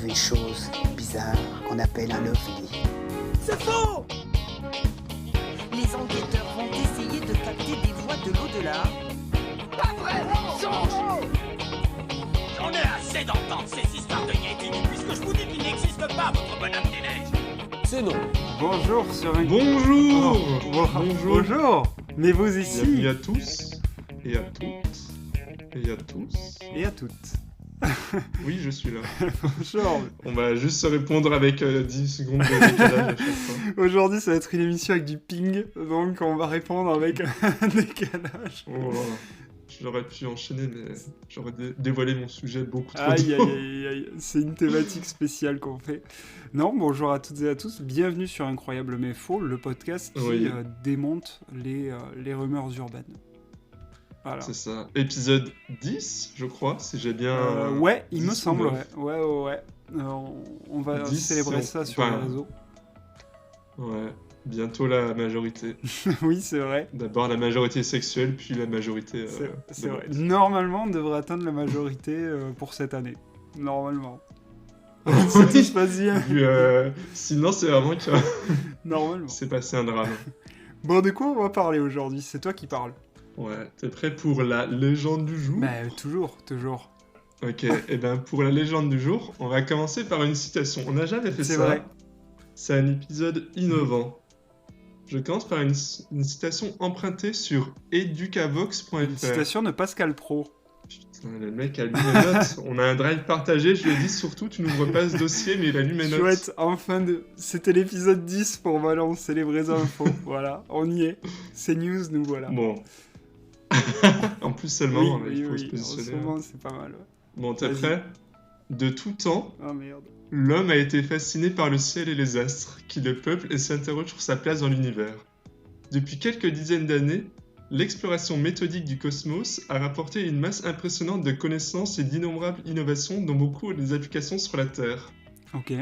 vu une chose bizarre qu'on appelle un ovni. C'est faux! Les enquêteurs vont essayer de capter des voix de l'au-delà. Pas vrai, mensonge! J'en ai assez d'entendre ces histoires de Yeti, puisque je vous dis qu'il n'existe pas, votre bonhomme des neiges. C'est non. Bonjour sur un... Bonjour. Bonjour. Mais vous ici Bienvenue à tous et à toutes et à tous. et à toutes. Oui, je suis là. Bonjour. On va juste se répondre avec 10 secondes de décalage à chaque fois. Aujourd'hui, ça va être une émission avec du ping, donc on va répondre avec un décalage. Oh là là. J'aurais pu enchaîner, mais j'aurais dévoilé mon sujet beaucoup trop Aïe, tôt. aïe, aïe, aïe. C'est une thématique spéciale qu'on fait. Non, bonjour à toutes et à tous. Bienvenue sur Incroyable mais faux, le podcast qui Oui. démonte les rumeurs urbaines. Voilà. C'est ça. Épisode 10, je crois, si j'ai bien... Ouais, il 10 me ou semble, 9. ouais. On va 10, célébrer si ça on- sur les enfin, réseaux. Ouais. Bientôt la majorité. Oui, c'est vrai. D'abord la majorité sexuelle, puis la majorité... C'est de vrai. vote. Normalement, on devrait atteindre la majorité pour cette année. Normalement. Si tout se passe bien. Sinon, c'est vraiment que Normalement. c'est passé un drame. Bon, de quoi on va parler aujourd'hui? C'est toi qui parles. Ouais, t'es prêt pour la légende du jour? Bah, toujours. Ok, et ben pour la légende du jour, on va commencer par une citation. On n'a jamais fait C'est ça. vrai. C'est un épisode innovant. Je commence par une citation empruntée sur educavox.fr. Une citation de Pascal Pro. Putain, le mec a lu mes notes. On a un drive partagé, je lui ai dit surtout, tu n'ouvres pas ce dossier, mais il a lu mes notes. Chouette, C'était l'épisode 10 pour balancer les vraies infos. Voilà, on y est. C'est news, nous voilà. Bon. En plus, c'est le moment, là, il faut se En ce positionner. moment, c'est pas mal. Ouais. Bon, t'es Vas-y. prêt? De tout temps, Ah merde. l'homme a été fasciné par le ciel et les astres, qui le peuplent et s'interroge sur sa place dans l'univers. Depuis quelques dizaines d'années, l'exploration méthodique du cosmos a rapporté une masse impressionnante de connaissances et d'innombrables innovations, dont beaucoup ont des applications sur la Terre. Ok.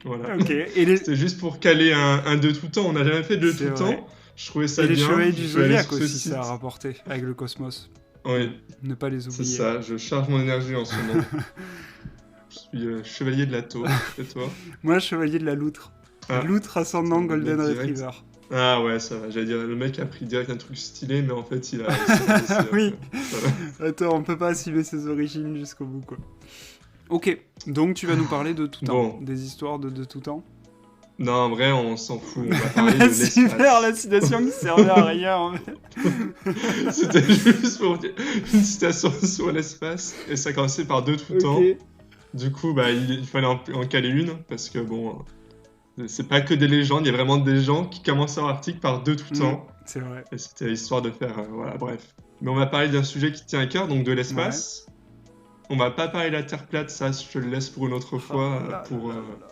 Voilà. Ok. Et les, C'était juste pour caler un de tout temps, on n'a jamais fait de C'est tout vrai. temps. Je trouvais ça et les bien. chevaliers je du suis allé Zodiac sur ce aussi, site. ça a rapporté avec le cosmos. Oui, Ne pas les c'est oublier. ça, je charge mon énergie en ce moment. Je suis chevalier de la taupe, et toi? Moi, chevalier de la loutre. Ah. Loutre ascendant Golden Direct. Retriever. Ah ouais, ça va, j'allais dire, le mec a pris direct un truc stylé, mais en fait il a... Oui. Voilà. Attends, on peut pas assumer ses origines jusqu'au bout, quoi. Ok, donc tu vas nous parler de tout temps. Bon. Des histoires de tout temps. Non, en vrai, on s'en fout, on va parler de Super, l'espace. la citation qui servait à rien. En fait. C'était juste pour dire une citation sur l'espace, et ça commençait par de tout temps. Ok. Du coup, bah, il fallait en caler une, parce que bon, c'est pas que des légendes, il y a vraiment des gens qui commencent leur article par de tout temps, C'est vrai. et c'était histoire de faire, voilà, bref. Mais on va parler d'un sujet qui tient à cœur, donc de l'espace. On va pas parler de la Terre plate, ça je te le laisse pour une autre fois, Ah là pour là là.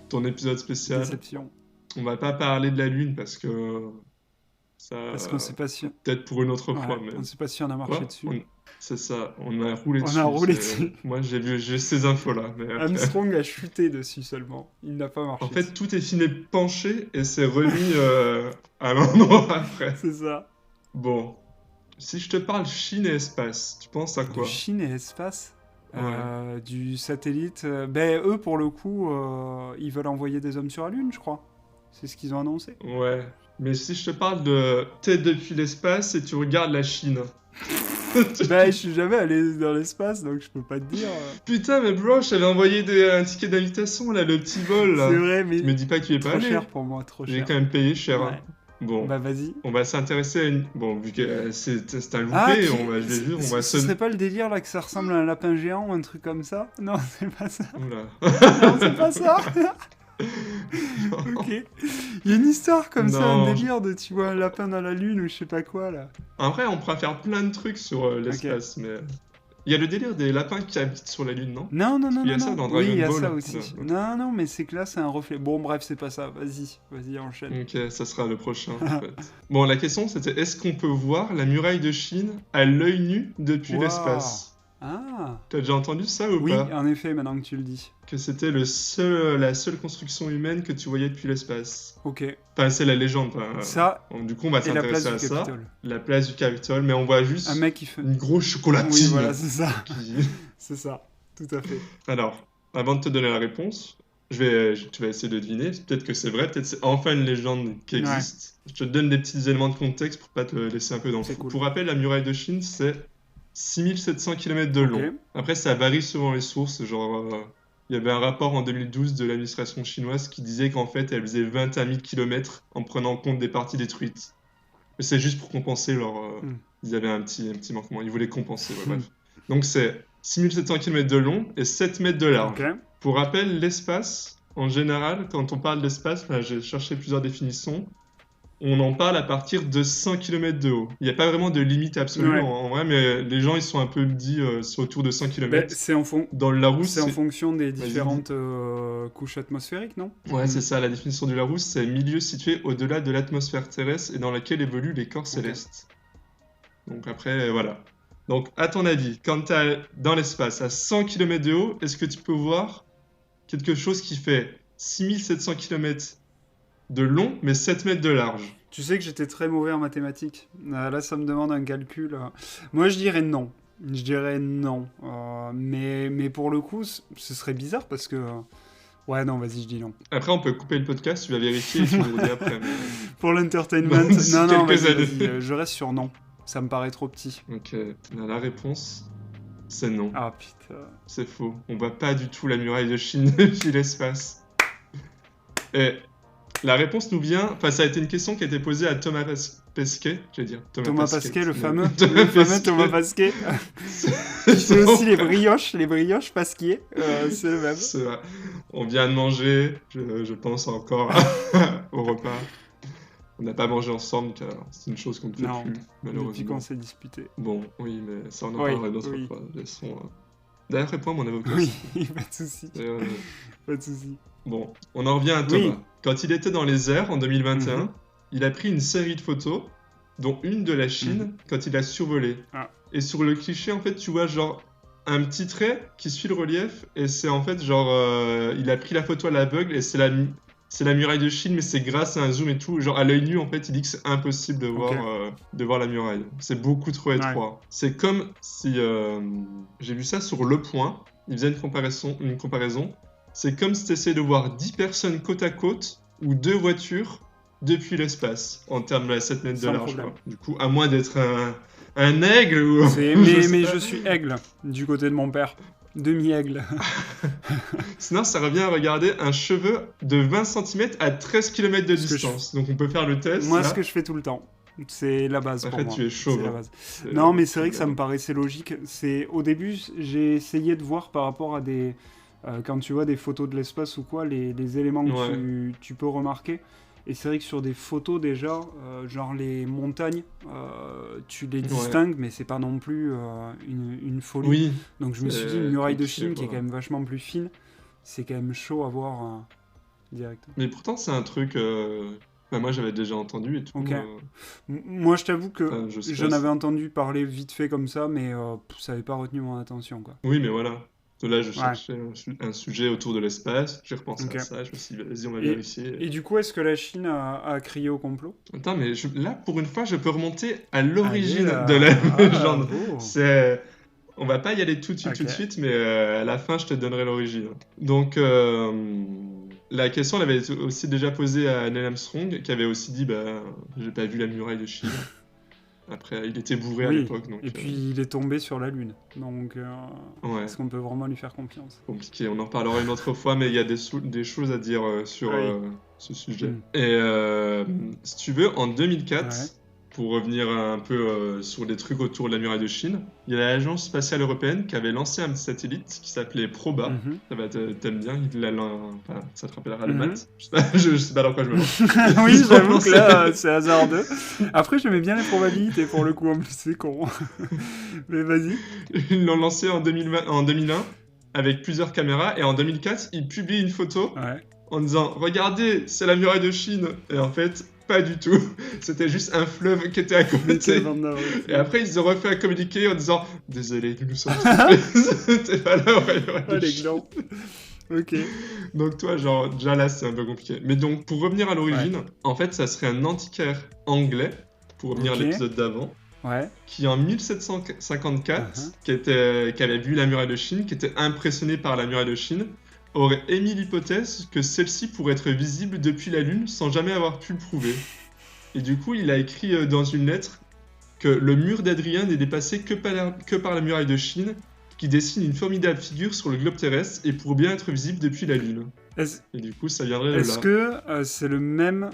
ton épisode spécial. Déception. On va pas parler de la Lune, parce que ça... Parce qu'on sait pas si. Peut-être pour une autre Ouais, fois, mais... on sait pas si on a marché Ouais, dessus. C'est ça, on a roulé On dessus. a roulé c'est- dessus. Moi j'ai ces infos-là, mais après... Armstrong a chuté dessus seulement. Il n'a pas marché. En fait, dessus. tout est filmé penché et c'est remis à l'endroit après. C'est ça. Bon, si je te parle Chine et espace, tu penses à quoi? Du Chine et espace. Ouais. Du satellite. Ben, eux, pour le coup, ils veulent envoyer des hommes sur la Lune, je crois. C'est ce qu'ils ont annoncé. Ouais, mais si je te parle de tête depuis l'espace et tu regardes la Chine. Ben, je suis jamais allé dans l'espace, donc je peux pas te dire. Putain, mais bro, je t'avais envoyé un ticket d'invitation, là, le petit vol, là. C'est vrai, mais Tu me dis pas que tu es pas trop allé. cher pour moi, trop J'ai cher. quand même payé cher. hein. Ouais. Bon, Bah, vas-y. on va s'intéresser à une... Bon, vu que c'est un loupé, Ah, je l'ai vu, on va ce serait pas le délire là que ça ressemble à un lapin géant ou un truc comme ça? Non, c'est pas ça. Oula. Non, c'est pas ça. Ok. Il y a une histoire comme ça, Non. un délire de tu vois un lapin dans la lune ou je sais pas quoi là. En vrai, on pourra faire plein de trucs sur l'espace, mais... Il y a le délire des lapins qui habitent sur la Lune, non? Non, non, non, Il y a non. ça non. dans Oui, Dragon il y a Ball. ça aussi. Ouais. Non, non, mais c'est que là, c'est un reflet. Bon, bref, c'est pas ça. Vas-y, enchaîne. Ok, ça sera le prochain, en fait. Bon, la question, c'était est-ce qu'on peut voir la muraille de Chine à l'œil nu depuis Waouh. l'espace? Ah. T'as déjà entendu ça ou Oui, pas? en effet, maintenant que tu le dis. Que c'était la seule construction humaine que tu voyais depuis l'espace. Ok. Enfin, c'est la légende. Enfin, Ça bon, du coup, on va et la place s'intéresser du à ça. Capitole. La place du Capitole, mais on voit juste Un mec qui fait. une grosse chocolatine. Oui, voilà, c'est ça. qui- C'est ça. Tout à fait. Alors, avant de te donner la réponse, tu vas essayer de deviner. Peut-être que c'est vrai, peut-être c'est enfin une légende qui existe. Je te donne des petits éléments de contexte pour pas te laisser un peu dans le flou. Pour rappel, la muraille de Chine, c'est 6700 km de long. Après, ça varie selon les sources. Genre, il y avait un rapport en 2012 de l'administration chinoise qui disait qu'en fait, elle faisait 21 000 km en prenant en compte des parties détruites. Mais c'est juste pour compenser leur... Ils avaient un petit manquement. Ils voulaient compenser, bref. Donc, c'est 6700 km de long et 7 mètres de large. Pour rappel, l'espace, en général, quand on parle d'espace, j'ai cherché plusieurs définitions, on en parle à partir de 100 km de haut. Il n'y a pas vraiment de limite absolue en vrai, mais les gens ils sont un peu dit c'est autour de 100 km. Dans le Larousse, c'est en fonction des différentes couches atmosphériques, non ? Ouais, c'est ça. La définition du Larousse, c'est milieu situé au-delà de l'atmosphère terrestre et dans laquelle évoluent les corps célestes. Donc après, voilà. Donc, à ton avis, quand tu es dans l'espace à 100 km de haut, est-ce que tu peux voir quelque chose qui fait 6700 km de long, mais 7 mètres de large? Tu sais que j'étais très mauvais en mathématiques. Là, ça me demande un calcul. Moi, je dirais non. Mais pour le coup, ce serait bizarre parce que... Ouais, non, vas-y, je dis non. Après, on peut couper le podcast, tu vas vérifier et tu nous redis après. Mais... Pour l'entertainment, non, vas-y, je reste sur non. Ça me paraît trop petit. Ok, la réponse, c'est non. Ah putain. C'est faux. On voit pas du tout la muraille de Chine depuis l'espace. Et la réponse nous vient... Enfin, ça a été une question qui a été posée à Thomas Pesquet, j'allais dire. Thomas Pesquet, le fameux Thomas Pesquet. C'est aussi les brioches Pasquier. C'est le même. C'est vrai. On vient de manger, je pense encore au repas. On n'a pas mangé ensemble car c'est une chose qu'on ne fait plus, malheureusement. Depuis qu'on s'est disputé. Bon, oui, mais ça on en parlera une autre fois. D'ailleurs, réponds à mon avocat. Oui, pas de souci. Pas de souci. Bon, on en revient à Thomas. Oui. Quand il était dans les airs en 2021, il a pris une série de photos, dont une de la Chine, quand il a survolé. Et sur le cliché, en fait, tu vois genre un petit trait qui suit le relief, et c'est en fait genre, il a pris la photo à l'aveugle, et c'est la muraille de Chine, mais c'est grâce à un zoom et tout. Genre, à l'œil nu, en fait, il dit que c'est impossible de voir la muraille. C'est beaucoup trop étroit. C'est comme si... j'ai vu ça sur Le Point. Il faisait une comparaison. C'est comme si tu essayais de voir 10 personnes côte à côte ou 2 voitures depuis l'espace, en termes de 7 mètres de large. Du coup, à moins d'être un aigle ou... mais je suis aigle, du côté de mon père. Demi-aigle. Sinon, ça revient à regarder un cheveu de 20 cm à 13 km de distance. Donc, on peut faire le test. Moi, ce que je fais tout le temps. C'est la base pour moi. En fait, tu es chauve. Non, mais c'est vrai que ça me paraissait logique. Au début, j'ai essayé de voir par rapport à des... quand tu vois des photos de l'espace ou quoi, les éléments que tu peux remarquer. Et c'est vrai que sur des photos déjà, genre les montagnes, tu les distingues, mais c'est pas non plus une folie. Oui. Donc je me suis dit, une muraille de Chine qui est quand même vachement plus fine, c'est quand même chaud à voir direct. Mais pourtant c'est un truc... moi j'avais déjà entendu et tout. Moi je t'avoue que j'en avais entendu parler vite fait comme ça, mais ça n'avait pas retenu mon attention, quoi. Oui, mais voilà. Là, je cherchais un sujet autour de l'espace, j'ai repensé à ça, je me suis dit, vas-y, on va vérifier. Et du coup, est-ce que la Chine a crié au complot ? Attends, mais là, pour une fois, je peux remonter à l'origine de la légende. On va pas y aller tout de suite, mais à la fin, je te donnerai l'origine. Donc, la question, elle avait aussi déjà posée à Neil Armstrong, qui avait aussi dit, j'ai pas vu la muraille de Chine. Après, il était bourré à l'époque. Donc, et puis, il est tombé sur la Lune. Donc, est-ce qu'on peut vraiment lui faire confiance ? Compliqué, on en reparlera une autre fois, mais il y a des choses à dire sur ce sujet. Et si tu veux, en 2004, pour revenir un peu sur des trucs autour de la muraille de Chine, il y a l'agence spatiale européenne qui avait lancé un satellite qui s'appelait Proba. T'aimes bien, ça te rappellera le maths. Je sais pas dans quoi je me lance. Oui, j'avoue que là, c'est hasardeux. Après, j'aimais bien les probabilités pour le coup, en plus, c'est con. Mais vas-y. Ils l'ont lancé en 2001 avec plusieurs caméras, et en 2004, ils publient une photo en disant « Regardez, c'est la muraille de Chine !» Et en fait... Pas du tout, c'était juste un fleuve qui était à côté. Et après, ils ont refait un communiqué en disant « Désolé, nous sommes trompés, t'es pas là, les glands. Ok. Donc toi, genre, déjà là, c'est un peu compliqué. Mais donc, pour revenir à l'origine, en fait, ça serait un antiquaire anglais, pour revenir à l'épisode d'avant, Ouais. qui en 1754, qui avait vu la muraille de Chine, qui était impressionné par la muraille de Chine, aurait émis l'hypothèse que celle-ci pourrait être visible depuis la Lune sans jamais avoir pu le prouver. Et du coup, il a écrit dans une lettre que le mur d'Adrien n'est dépassé que par la muraille de Chine, qui dessine une formidable figure sur le globe terrestre et pour bien être visible depuis la Lune. Et du coup, ça viendrait de là. Est-ce que c'est le même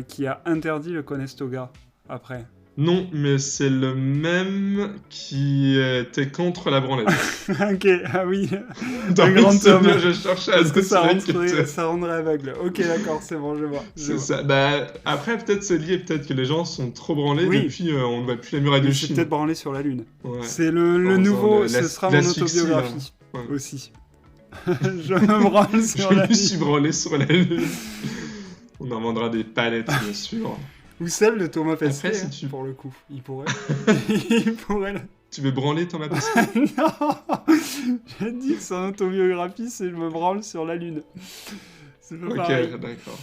qui a interdit le Conestoga après? Non, mais c'est le même qui était contre la branlette. Ok, ah oui. Dans un grand homme. Je cherchais à Parce que ça ça rendrait aveugle. Ok, d'accord, c'est bon, je vois. C'est ça. Bah, après, peut-être c'est lié, peut-être que les gens sont trop branlés depuis on ne voit plus la muraille de Mais Chine. c'est peut-être branlé sur la Lune. Ouais. C'est le nouveau, ce sera mon autobiographie aussi. Je me branle sur la Lune. Je me suis branlé sur la Lune. On en vendra des palettes, bien sûr. Ou celle de Thomas Pesquet, Après, si tu... pour le coup. Il pourrait. Il pourrait. Tu veux branler Thomas Pesquet? Non, j'ai dit que son autobiographie, c'est je me branle sur la Lune. C'est pas pareil. Ok, d'accord.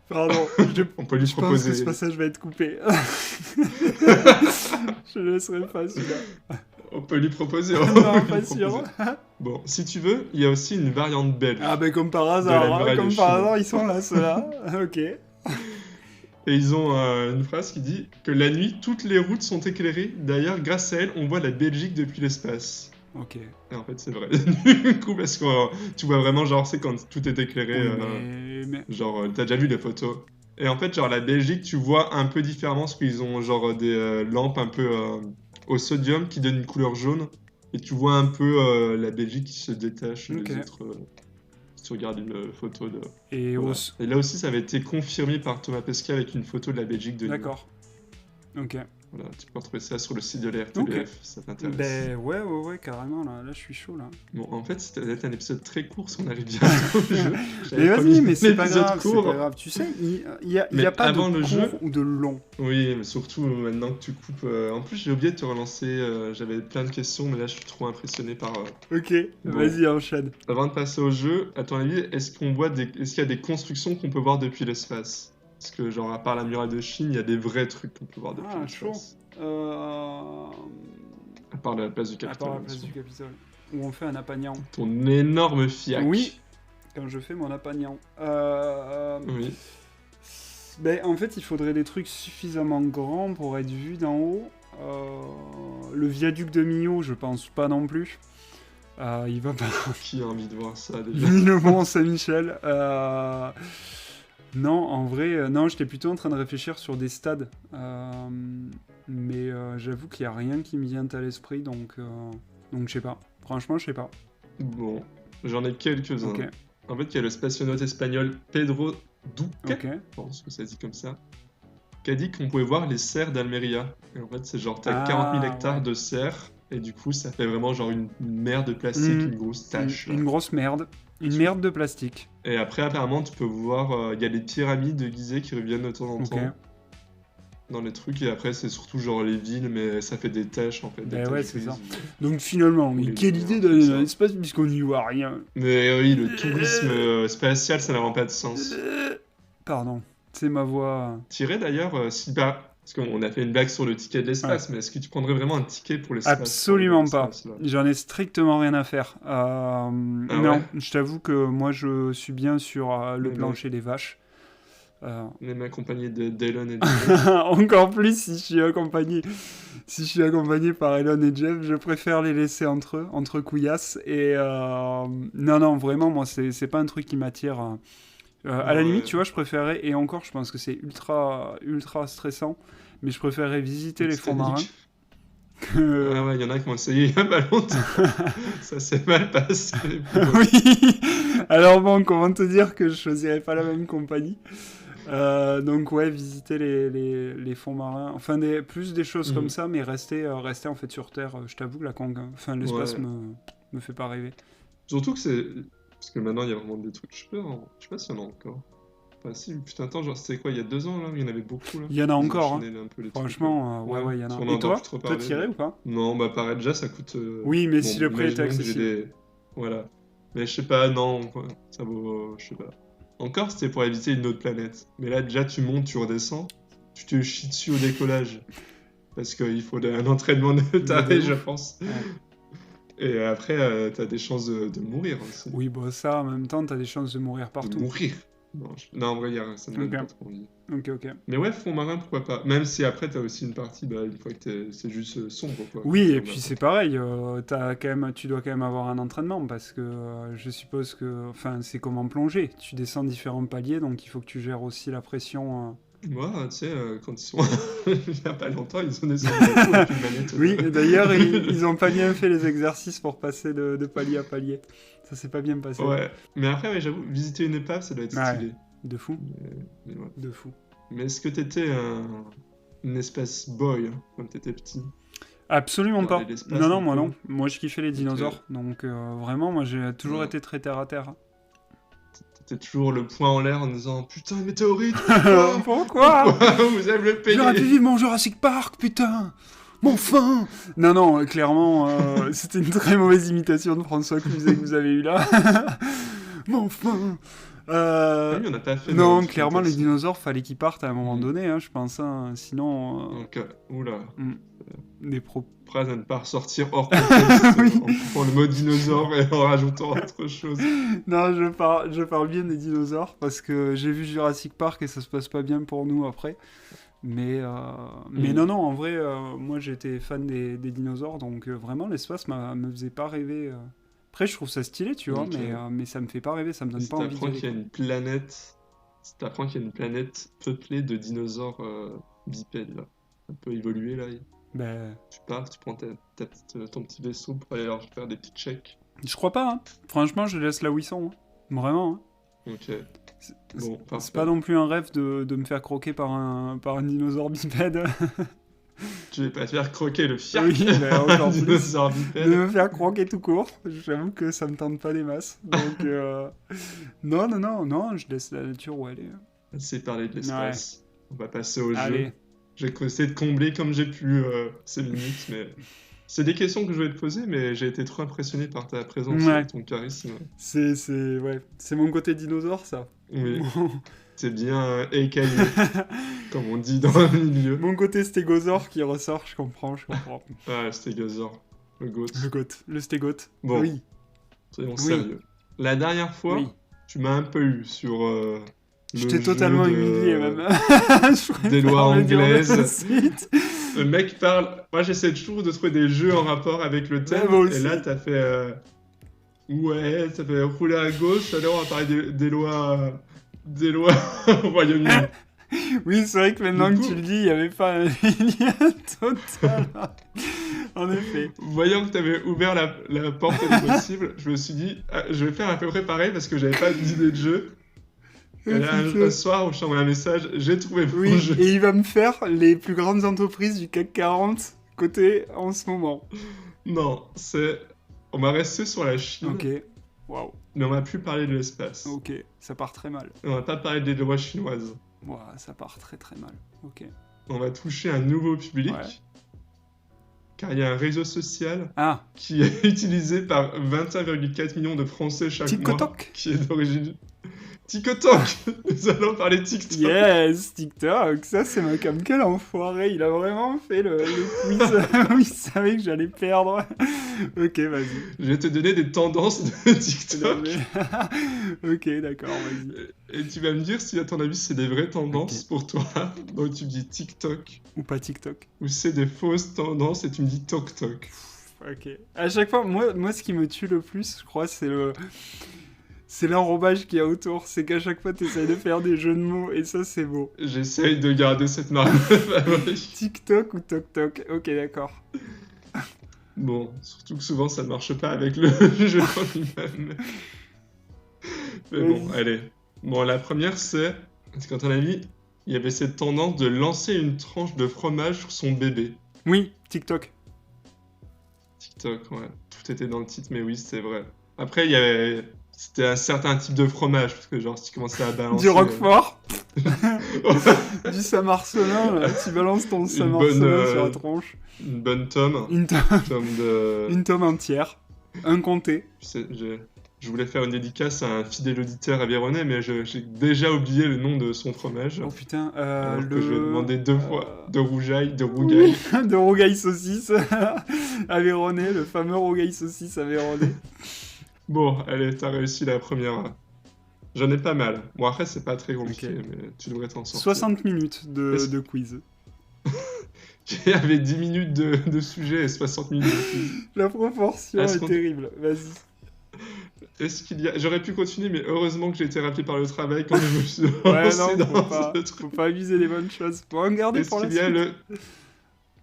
Pardon. On peut lui je proposer. pense que ce passage va être coupé. Je ne laisserai pas celui-là. On peut lui proposer. Non, pas sûr. Bon, si tu veux, il y a aussi une variante belge. Ah ben comme par hasard, ils sont là, ceux-là. Ok. Et ils ont une phrase qui dit que la nuit, toutes les routes sont éclairées. D'ailleurs, grâce à elle, on voit la Belgique depuis l'espace. Ok. Et en fait, c'est vrai. Du coup, parce que tu vois vraiment, genre, c'est quand tout est éclairé. Mais... Genre, t'as déjà vu les photos. Et en fait, genre, la Belgique, tu vois un peu différemment parce qu'ils ont, genre, des lampes un peu au sodium qui donnent une couleur jaune. Et tu vois un peu la Belgique qui se détache des autres... si tu regardes une photo de... Et, voilà. Et là aussi, ça avait été confirmé par Thomas Pesquet avec une photo de la Belgique de nuit. D'accord. Ok. Voilà, tu peux retrouver ça sur le site de l'RTBF, ça t'intéresse. Ben ouais, carrément, là je suis chaud, là. Bon, en fait, c'était un épisode très court, parce qu'on arrive bientôt au jeu. Mais vas-y, mais c'est pas grave, tu sais, il y a pas avant de le court jeu ou de long. Oui, mais surtout maintenant que tu coupes... En plus, j'ai oublié de te relancer, j'avais plein de questions, mais là, je suis trop impressionné par... Ok, vas-y, enchaîne. Avant de passer au jeu, à ton avis, est-ce qu'il y a des constructions qu'on peut voir depuis l'espace? Parce que, genre, à part la muraille de Chine, il y a des vrais trucs qu'on peut voir depuis l'espace. À part la place du Capitole. Où on fait un apagnan. Ton énorme fiac. Oui, quand je fais mon apagnan. Oui. Ben, en fait, il faudrait des trucs suffisamment grands pour être vus d'en haut. Le viaduc de Millau, je pense pas non plus. Il va pas... Qui a envie de voir ça, déjà? Le Mont-Saint-Michel. Non, en vrai, non, j'étais plutôt en train de réfléchir sur des stades. Mais j'avoue qu'il n'y a rien qui me vient à l'esprit, donc je sais pas. Franchement, je sais pas. Bon, j'en ai quelques-uns. Okay. En fait, il y a le spationaute espagnol Pedro Duque, je pense que ça se dit comme ça, qui a dit qu'on pouvait voir les serres d'Almeria. Et en fait, c'est genre, t'as 40 000 hectares de serres, et du coup, ça fait vraiment genre une mer de plastique, une grosse tache. Une grosse merde. Une merde de plastique. Et après, apparemment, tu peux voir, il y a les pyramides de Gizeh qui reviennent de temps en temps. Dans les trucs, et après, c'est surtout genre les villes, mais ça fait des taches, en fait. Des taches c'est ça. Donc finalement, quelle idée d'aller dans l'espace puisqu'on n'y voit rien. Mais oui, le tourisme spatial, ça n'a vraiment pas de sens. Pardon, c'est ma voix. T'irais d'ailleurs, parce qu'on a fait une blague sur le ticket de l'espace, mais est-ce que tu prendrais vraiment un ticket pour l'espace? Absolument pas. J'en ai strictement rien à faire. Non, je t'avoue que moi, je suis bien sur le plancher des vaches. Même accompagné d'Elon et Jeff. Encore plus si je suis accompagné par Elon et Jeff, je préfère les laisser entre couillasses. Et non, vraiment, moi, c'est pas un truc qui m'attire. À la limite, tu vois, je préférais, et encore, je pense que c'est ultra stressant, mais je préférerais visiter les fonds marins. Ah ouais, il y en a qui ont essayé il y a pas longtemps. Ça s'est mal passé. Oui. Alors bon, comment te dire que je choisirais pas la même compagnie. Donc ouais, visiter les fonds marins, enfin plus des choses comme ça, mais rester en fait sur Terre. Je t'avoue que l'espace me fait pas rêver. Surtout que c'est parce que maintenant il y a vraiment des trucs. Je sais pas s'il y en a encore. Enfin si, putain, attends, genre c'était quoi, il y a 2 ans là, il y en avait beaucoup là. Il y en a encore, hein. Franchement, ouais, il y en a. Et toi, tiré ou pas? Non, bah pareil, déjà ça coûte... Oui, mais si le prix était accessible. Voilà. Mais je sais pas, non, ça vaut... je sais pas. Encore, c'était pour éviter une autre planète. Mais là, déjà, tu montes, tu redescends, tu te chies dessus au décollage. parce qu'il faut un entraînement de taré, ouf. je pense. Ouais. Et après, t'as des chances de mourir aussi. Oui, bon, ça, en même temps, t'as des chances de mourir De partout. mourir. Non, en vrai, ça me donne Ok. pas trop envie. Ok. Mais ouais, fond marin, pourquoi pas. Même si après, t'as aussi une partie, une fois que c'est juste sombre, quoi. Oui, et Bah, puis c'est pareil, tu dois quand même avoir un entraînement, parce que je suppose que, enfin, c'est comme en plongée, tu descends différents paliers, donc il faut que tu gères aussi la pression. Moi, tu sais, quand ils sont... il y a pas longtemps, ils ont descendu beaucoup avec une manette. Oui, et d'ailleurs, ils ont pas bien fait les exercices pour passer de palier à palier. Ça s'est pas bien passé. Ouais, mais après, j'avoue, visiter une épave, ça doit être Ouais. stylé. De fou, Mais ouais. de fou. Mais est-ce que t'étais une espèce boy quand t'étais petit? Absolument pas. Regarder l'espace, Non, du moi coup. non. Moi, je kiffais les dinosaures, donc vraiment, moi, j'ai toujours Ouais. été très terre à terre. T'étais toujours le poing en l'air en disant « Putain, météorite, pourquoi Pourquoi vous avez le J'aurais pu payer ?» vivre mon Jurassic Park, putain. Mon fin. Non, clairement, c'était une très mauvaise imitation de François Cluzet que vous avez eu là. Mon fin. Oui, on n'a pas fait... Non, de- clairement, les de- dinosaures, fallait qu'ils partent à un moment Mm. donné, hein, je pense. Hein. Sinon, Donc, oula, des pro... phrase à ne pas ressortir hors contexte, Oui. en coupant le mot dinosaure et en rajoutant autre chose. Non, je parle bien des dinosaures, parce que j'ai vu Jurassic Park et ça se passe pas bien pour nous après. Mais non, en vrai, moi j'étais fan des dinosaures, donc vraiment l'espace me faisait pas rêver. Après, je trouve ça stylé, tu vois, Ok. mais ça me fait pas rêver, ça me donne Si pas envie t'apprends d'y qu'il y a aller. une planète... Si t'apprends qu'il y a une planète peuplée de dinosaures bipèdes, là. Un peu évolué, là. Ben, Tu pars, tu prends ton petit vaisseau pour aller leur faire des petits checks. je crois pas, hein. Franchement, je les laisse là où ils sont, hein. Vraiment. Hein. Ok. C'est- Bon, C'est parfait. pas non plus un rêve de me faire croquer par un dinosaure bipède. Tu vas pas te faire croquer le fiac Oui, mais encore un plus. dinosaure De bipède. me faire croquer tout court. J'avoue que ça me tente pas des masses. Donc, non, je laisse la nature où elle est. Assez parlé de l'espace. On va passer au jeu. Allez. J'ai essayé de combler comme j'ai pu ces limites, mais... C'est des questions que je voulais te poser, mais j'ai été trop impressionné par ta présence Ouais. et ton charisme. C'est mon côté dinosaure, ça. Oui, c'est bien écaillé, comme on dit dans le milieu. Mon côté stégosaure qui ressort, je comprends. Ah, stégosaure, le goat. Le stégote. Bon. Oui. Soyons Oui. sérieux. La dernière fois, Oui. tu m'as un peu eu sur Je le t'ai jeu totalement de- humilié, même. Je préfère des lois le dire de anglaises. suite. Le mec parle... Moi, j'essaie toujours de trouver des jeux en rapport avec le thème. Ouais, moi aussi. Et là, t'as fait... Ouais, ça fait rouler à gauche. Alors, on va parler des lois... Des lois au Royaume-Uni. Oui, c'est vrai que maintenant Du que coup- tu le dis, il n'y avait pas un lien total. En effet. Voyant que t'avais ouvert la porte des possibles, je me suis dit, ah, je vais faire à peu près pareil parce que j'avais pas d'idée de jeu. Et là, un soir où je t'envoie un message, j'ai trouvé mon Oui, jeu. et il va me faire les plus grandes entreprises du CAC 40 côté en ce moment. Non, c'est... On va rester sur la Chine, Ok. Waouh. mais on va plus parler de l'espace. Ok. Ça part très mal. Et on va pas parler des lois chinoises. Ouah, ça part très très mal. Ok. On va toucher un nouveau public. Ouais. Car il y a un réseau social Ah, qui est utilisé par 21,4 millions de Français chaque mois. TikTok. Qui est d'origine... TikTok. Nous allons parler TikTok. Yes, TikTok. Ça, c'est ma cam. Quel enfoiré. Il a vraiment fait le quiz où il savait que j'allais perdre. Ok, vas-y. Je vais te donner des tendances de Non, TikTok. mais- ok, d'accord, vas-y. Et tu vas me dire si, à ton avis, c'est des vraies tendances pour toi. Donc tu me dis TikTok. Ou pas TikTok. Ou c'est des fausses tendances et tu me dis TokTok. Ok. À chaque fois, moi, ce qui me tue le plus, je crois, c'est l'enrobage qu'il y a autour. C'est qu'à chaque fois, tu essayes de faire des jeux de mots et ça, c'est beau. J'essaye de garder cette marque de fabrique. TikTok ou TokTok. Ok, d'accord. Bon, surtout que souvent ça ne marche pas avec le jeu en lui-même. Mais bon, Vas-y. allez. Bon, la première c'est qu'à ton avis, il y avait cette tendance de lancer une tranche de fromage sur son bébé. Oui, TikTok. TikTok, ouais. Tout était dans le titre, mais oui, c'est vrai. Après, il y avait... C'était un certain type de fromage, parce que genre, si tu commençais à balancer... Du Roquefort. Ouais, Du Saint-Marcelin. Là. Tu balances ton Une Saint-Marcelin bonne, sur la tronche. une bonne tome. Une Tome de... tome entière. Un comté. Je sais, Je voulais faire une dédicace à un fidèle auditeur aveyronais, mais j'ai déjà oublié le nom de son fromage. Oh putain, alors que je lui ai demandé 2 fois. De rougail, de Oui, rougail. de rougail saucisse aveyronais, le fameux rougail saucisse aveyronais. Bon, allez, t'as réussi la première. J'en ai pas mal. Bon, après, c'est pas très compliqué, Ok. mais tu devrais t'en sortir. 60 minutes Est-ce- de quiz. Il y avait 10 minutes de sujet et 60 minutes de quiz. La proportion Est-ce est qu'on- terrible, vas-y. Est-ce qu'il y a... J'aurais pu continuer, mais heureusement que j'ai été rappelé par le travail quand je me suis Ouais, lancé non, faut dans pas, ce truc. faut pas abuser des bonnes choses. Faut en garder Est-ce pour la qu'il y a suite.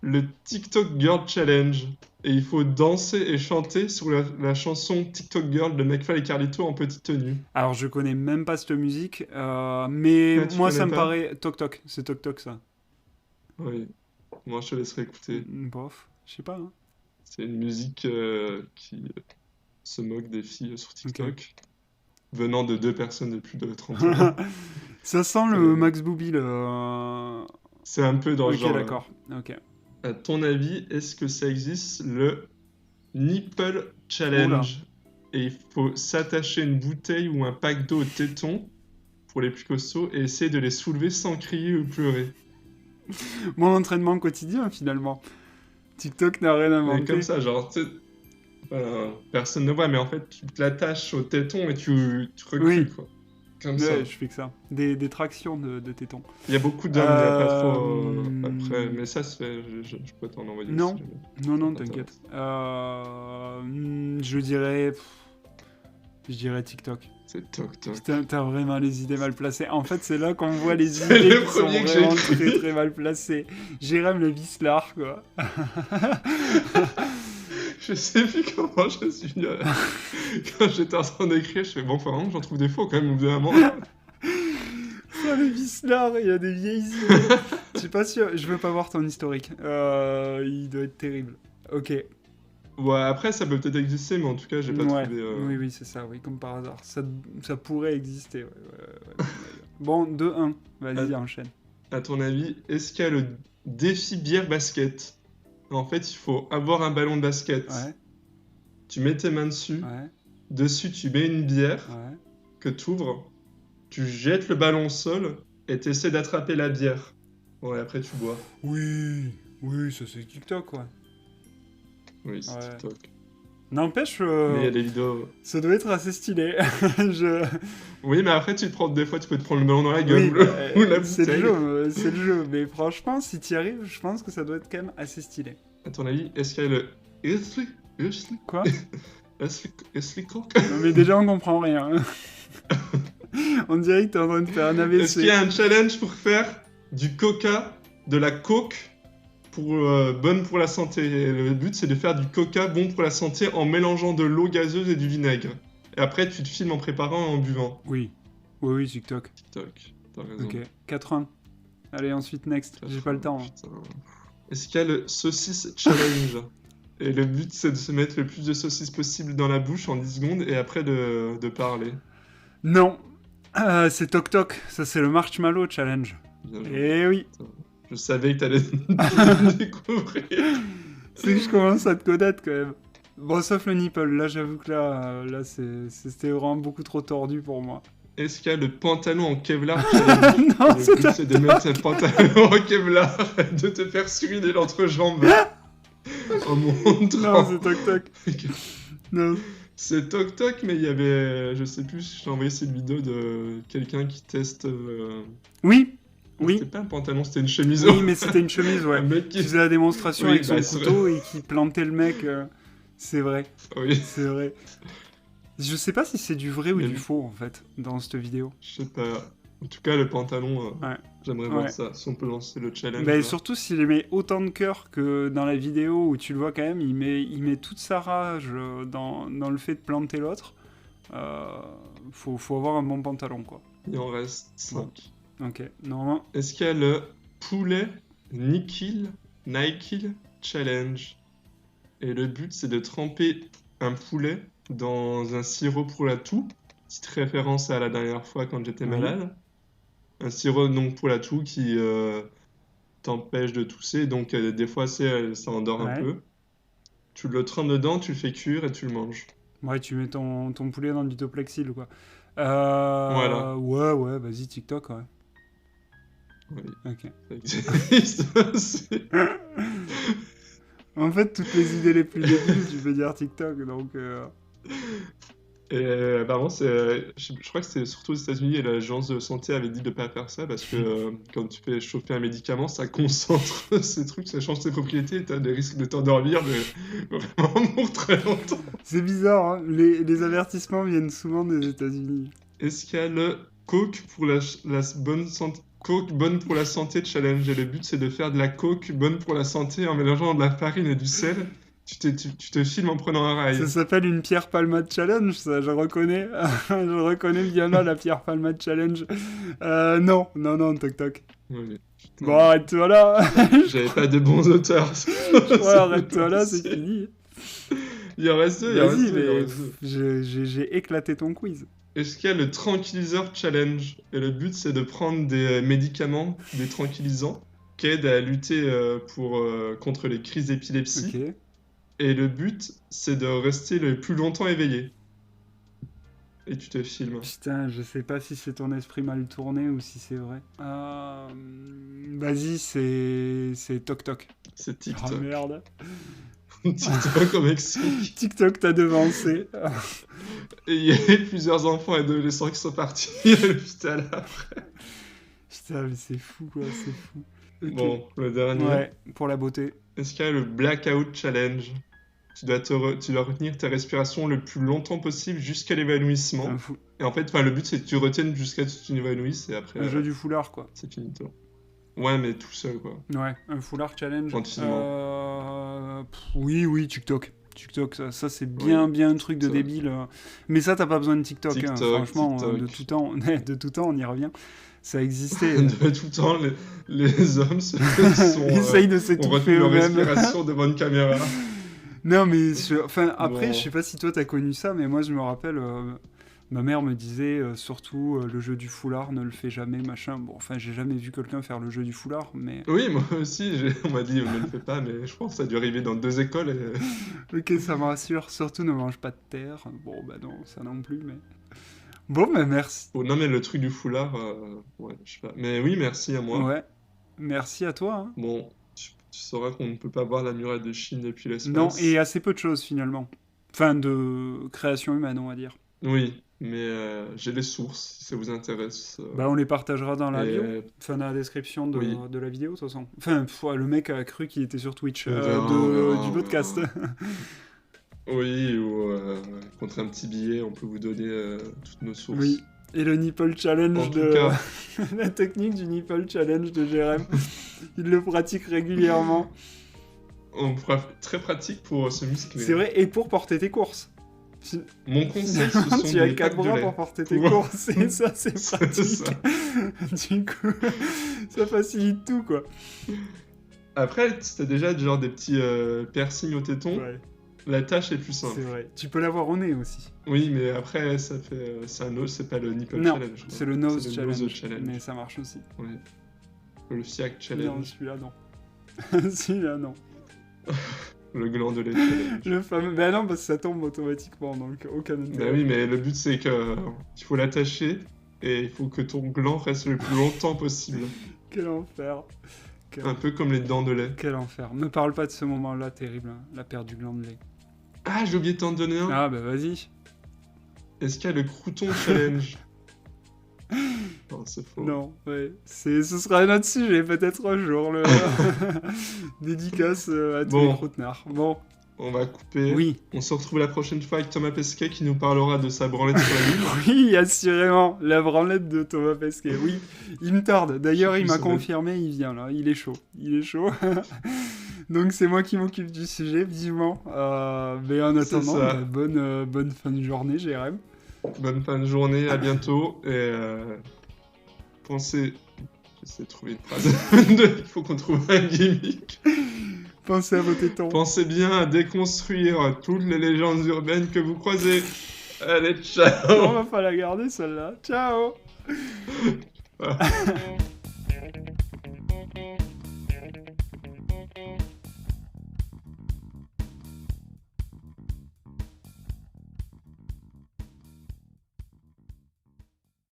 le TikTok Girl Challenge? Et il faut danser et chanter sur la chanson TikTok Girl de McFly et Carlito en petite tenue. Alors, je connais même pas cette musique, mais Ah, tu moi, connais ça me pas paraît... Toc Toc, c'est Toc Toc, ça. Oui. Moi, je te laisserai écouter. Bof, je sais pas. Hein. C'est une musique qui se moque des filles sur TikTok, venant de 2 personnes de plus de 30 ans. Ça sent le Max Booby, le... C'est un peu dans le Ok, genre. d'accord. Ok. À ton avis, est-ce que ça existe le Nipple Challenge? Et il faut s'attacher une bouteille ou un pack d'eau au téton pour les plus costauds et essayer de les soulever sans crier ou pleurer. Mon entraînement quotidien, finalement. TikTok n'a rien Mais inventé. comme ça, genre, tu sais, voilà, personne ne voit, mais en fait, tu te l'attaches au téton et tu recules, Oui. quoi. Comme ça. Ouais, je fais que ça. Des tractions de tétons. Il y a beaucoup d'hommes, il n'y a pas trop Euh, après, mais ça se fait, je peux t'en envoyer Non. si jamais. Non, Ça t'inquiète. Je dirais... Je dirais TikTok. C'est toc toc. Putain, t'as vraiment les idées mal placées. En fait, c'est là qu'on voit les C'est idées le qui sont premier que j'ai vraiment cru. très très mal placées. Jérém le Vislar, quoi. Je sais plus comment je suis venu à... Quand j'étais en train d'écrire, je fais bon, faut vraiment que j'en trouve des faux quand même au bout d'un moment. Ça, le Vislar, il a des vieilles idées. Je suis pas sûr, je veux pas voir ton historique. Il doit être terrible. Ok. Ouais, après ça peut peut-être exister, mais en tout cas, j'ai pas Ouais. trouvé. Oui, c'est ça, oui, comme par hasard. Ça pourrait exister. Ouais. Bon, 2-1. Vas-y, enchaîne. À ton avis, est-ce qu'il y a le défi bière basket? En fait, il faut avoir un ballon de basket. Ouais, Tu mets tes mains dessus. ouais, Dessus, tu mets une bière ouais. que tu ouvres. Tu jettes le ballon au sol et tu essaies d'attraper la bière. Ouais, après tu bois. Oui, ça c'est TikTok, quoi. Oui, c'est Ouais. TikTok. N'empêche, Mais il y a des vidéos. ça doit être assez stylé. Oui, mais après, tu te prends, des fois, tu peux te prendre le ballon dans la gueule Oui, ou la c'est le bouteille. jeu, c'est le jeu. Mais franchement, si tu y arrives, je pense que ça doit être quand même assez stylé. À ton avis, est-ce qu'il y a le Esli Quoi? Cock? Non, mais déjà, on comprend rien. On dirait que t'es en train de faire un AVC. Est-ce qu'il y a un challenge pour faire du coca, de la coke, bonne pour la santé? Et le but, c'est de faire du coca bon pour la santé en mélangeant de l'eau gazeuse et du vinaigre. Et après, tu te filmes en préparant et en buvant. Oui, TikTok. TikTok, t'as raison. Ok, 4-1. Allez, ensuite, next. J'ai pas le temps. Hein. Putain. Est-ce qu'il y a le saucisse challenge? Et le but, c'est de se mettre le plus de saucisses possible dans la bouche en 10 secondes et après de parler. Non, c'est Toc Toc. Ça, c'est le Marshmallow Challenge. Bien joué. Eh oui, Je savais que t'allais le découvrir. c'est que je commence à te connaître quand même. Bon, sauf le nipple. Là, j'avoue que là c'était vraiment beaucoup trop tordu pour moi. Est-ce qu'il y a le pantalon en Kevlar challenge? Non, Le c'est but, c'est de mettre un pantalon en Kevlar et de te faire suiner l'entrejambe en montrant. Non, c'est Toc Toc. Non. C'est Toc Toc, mais il y avait, je sais plus, j'ai envoyé cette vidéo de quelqu'un qui teste. Oui, C'était pas un pantalon, c'était une chemise. oui, mais c'était une chemise, Un ouais. mec Qui qui. faisait la démonstration Oui, avec son bah, c'est couteau et qui plantait le mec. C'est vrai, Oui, c'est vrai. Je sais pas si c'est du vrai ou Mais- du faux en fait dans cette vidéo. je sais pas. En tout cas, le pantalon, Ouais. j'aimerais Ouais. voir ça. Si on peut lancer le challenge. Mais là. surtout s'il met autant de cœur que dans la vidéo où tu le vois quand même, il met toute sa rage dans le fait de planter l'autre. Faut avoir un bon pantalon quoi. Il en reste 5. Ok, normalement. Est-ce qu'il y a le poulet Nikil Challenge? Et le but, c'est de tremper un poulet dans un sirop pour la toux. Petite référence à la dernière fois quand j'étais Oui. malade. Un sirop donc pour la toux qui t'empêche de tousser. Donc des fois, ça endort un Ouais. peu. Tu le trempes dedans, tu le fais cuire et tu le manges. Ouais, tu mets ton poulet dans du Toplexil, quoi. Voilà. Ouais, vas-y, TikTok, ouais. Oui, Ok. ça existe aussi. En fait, toutes les idées les plus débiles, tu peux dire TikTok, donc... Et apparemment, je crois que c'est surtout aux États-Unis et l'agence de santé avait dit de pas faire ça parce que quand tu fais chauffer un médicament, ça concentre ces trucs, ça change ses propriétés et t'as des risques de t'endormir mais vraiment pour très longtemps. C'est bizarre, hein. Les avertissements viennent souvent des États-Unis. Est-ce qu'il y a le Coke pour la bonne santé? Coke bonne pour la santé challenge et le but c'est de faire de la coke bonne pour la santé en mélangeant de la farine et du sel. Tu te filmes en prenant un rail. Ça s'appelle une Pierre Palmade Challenge, ça, je reconnais. Je reconnais bien là la Pierre Palmade Challenge. Non, toc toc. Oui. Bon, arrête-toi là. J'avais pas de bons auteurs. Ouais, arrête-toi là, c'est fini. Il en reste deux. Vas-y, mais j'ai éclaté ton quiz. Est-ce qu'il y a le tranquilliseur challenge? Et le but, c'est de prendre des médicaments, des tranquillisants, qui aident à lutter contre les crises d'épilepsie. Ok. Et le but, c'est de rester le plus longtemps éveillé. Et tu te filmes. Putain, je sais pas si c'est ton esprit mal tourné ou si c'est vrai. Vas-y, c'est Toc Toc. C'est TikTok. Oh merde. TikTok au Mexique. TikTok t'a devancé. Et il y a plusieurs enfants et adolescents qui sont partis à l'hôpital après. Putain, mais c'est fou quoi, c'est fou. Okay. Bon, le dernier. Ouais, pour la beauté. Est-ce qu'il y a le Blackout Challenge? Tu dois retenir ta respiration le plus longtemps possible jusqu'à l'évanouissement. Et en fait, le but, c'est que tu retiennes jusqu'à ce que tu t'évanouisses et après... Un jeu du foulard, quoi. C'est finito. Ouais, mais tout seul, quoi. Ouais, un foulard challenge. Tranquillement. Oui, TikTok. TikTok, ça c'est bien un truc de débile. Mais ça, t'as pas besoin de TikTok, hein. Franchement, TikTok. De tout temps, on y revient. Ça existait. De tout temps, les hommes essayent de s'étouffer leur eux-mêmes. respiration devant une caméra. Non, mais après, je sais pas si toi t'as connu ça, mais moi je me rappelle, ma mère me disait surtout le jeu du foulard, ne le fais jamais, machin. Bon, enfin, j'ai jamais vu quelqu'un faire le jeu du foulard, mais. Oui, moi aussi, on m'a dit ne le fais pas, mais je pense que ça a dû arriver dans 2 écoles. Et... Ok, ça me rassure. Surtout ne mange pas de terre. Bon, bah non, ça non plus, mais. Bon, bah merci. Oh, non, mais le truc du foulard, ouais, je sais pas. Mais oui, merci à moi. Ouais, merci à toi. Hein. Bon, tu sauras qu'on ne peut pas voir la muraille de Chine depuis l'espace. Non, et assez peu de choses finalement. Enfin, de création humaine, on va dire. Oui, mais j'ai les sources, si ça vous intéresse. Bah, on les partagera dans la bio. Enfin, dans la description de la vidéo, de toute façon. Enfin, le mec a cru qu'il était sur Twitch du podcast. Oui, ou contre un petit billet, on peut vous donner toutes nos sources. Oui, et le nipple challenge la technique du nipple challenge de Jérém. Il le pratique régulièrement. Très pratique pour se muscler. C'est vrai, et pour porter tes courses. Mon conseil, ce sont tu as 4 bras pour porter tes courses, et ça, c'est pratique. Ça. Du coup, ça facilite tout, quoi. Après, si t'as déjà genre des petits piercings au téton, la tâche est plus simple. C'est vrai. Tu peux l'avoir au nez aussi. Oui, mais après, ça fait... c'est un nose, c'est pas le nipple challenge. C'est le nose challenge. Mais ça marche aussi. Oui. Le fiac challenge. Non, celui-là, non. Celui-là, non. Le glandelet challenge. Le fameux... Ben non, parce que ça tombe automatiquement, donc aucun intérêt. Bah oui, mais le but, c'est que il faut l'attacher et il faut que ton gland reste le plus longtemps possible. Quel enfer. Un peu comme les dents de lait. Quel enfer. Me parle pas de ce moment-là terrible, hein, la perte du gland de lait. Ah, j'ai oublié de t'en donner un. Ah, bah vas-y. Est-ce qu'il y a le crouton challenge? Non, c'est faux. Non, ouais. Ce sera un autre sujet, peut-être un jour. Le... Dédicace à tous les croûtenards. Bon. On va couper. Oui. On se retrouve la prochaine fois avec Thomas Pesquet qui nous parlera de sa branlette sur la lune. Oui, assurément. La branlette de Thomas Pesquet. Oui, il me tarde. D'ailleurs, il m'a confirmé, il vient là. Il est chaud. Donc c'est moi qui m'occupe du sujet, vivement. Mais en attendant, bonne fin de journée, Jérém. Bonne fin de journée, à bientôt. Et pensez... J'essaie de trouver une phrase. Il faut qu'on trouve un gimmick. Pensez à vos tétons. Pensez bien à déconstruire toutes les légendes urbaines que vous croisez. Allez, ciao. On va pas la garder, celle-là. Ciao.